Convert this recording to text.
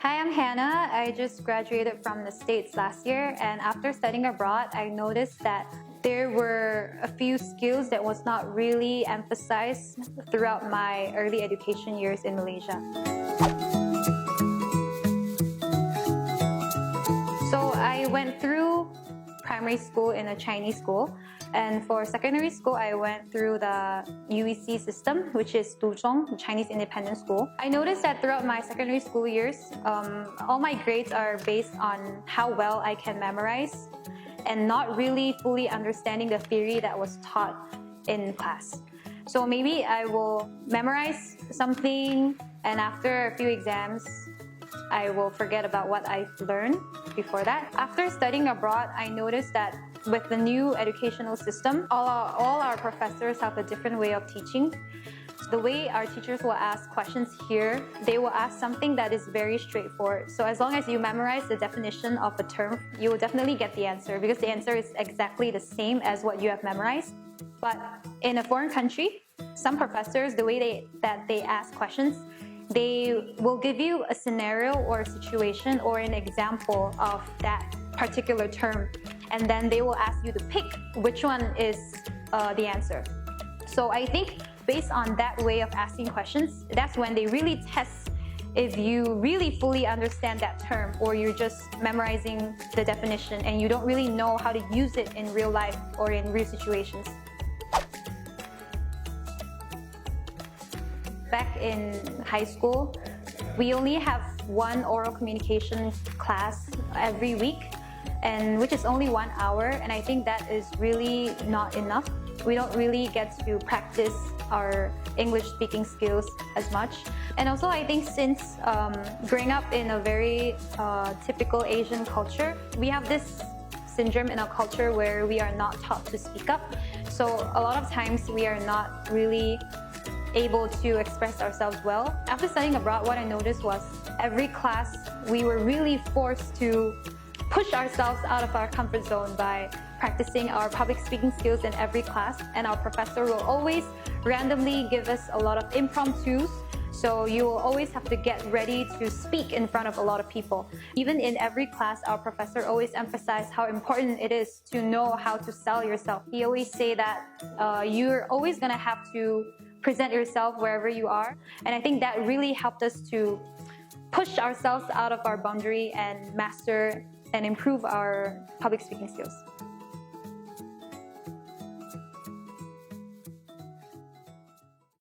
Hi, I'm Hannah. I just graduated from the States last year, and after studying abroad, I noticed that there were a few skills that was not really emphasized throughout my early education years in Malaysia. So I went through primary school in a Chinese school, and for secondary school, I went through the UEC system, which is Tiong, Chinese Independent School. I noticed that throughout my secondary school years, all my grades are based on how well I can memorize and not really fully understanding the theory that was taught in class. So maybe I will memorize something, and after a few exams, I will forget about what I've learned before that. After studying abroad, I noticed that with the new educational system, all our professors have a different way of teaching. The way our teachers will ask questions here, they will ask something that is very straightforward. So as long as you memorize the definition of a term, you will definitely get the answer because the answer is exactly the same as what you have memorized. But in a foreign country, some professors, the way that they ask questions, they will give you a scenario or a situation or an example of that particular term, and then they will ask you to pick which one is the answer. So I think based on that way of asking questions, that's when they really test if you really fully understand that term or you're just memorizing the definition and you don't really know how to use it in real life or in real situations. Back in high school, we only have one oral communication class every week, and which is only 1 hour, and I think that is really not enough. We don't really get to practice our English speaking skills as much. And also I think since growing up in a very typical Asian culture, we have this syndrome in our culture where we are not taught to speak up. So a lot of times we are not really able to express ourselves well. After studying abroad, what I noticed was every class we were really forced to push ourselves out of our comfort zone by practicing our public speaking skills in every class, and our professor will always randomly give us a lot of impromptus. So you will always have to get ready to speak in front of a lot of people. Even in every class, our professor always emphasized how important it is to know how to sell yourself. He always say that you're always gonna have to present yourself wherever you are. And I think that really helped us to push ourselves out of our boundary and master and improve our public speaking skills.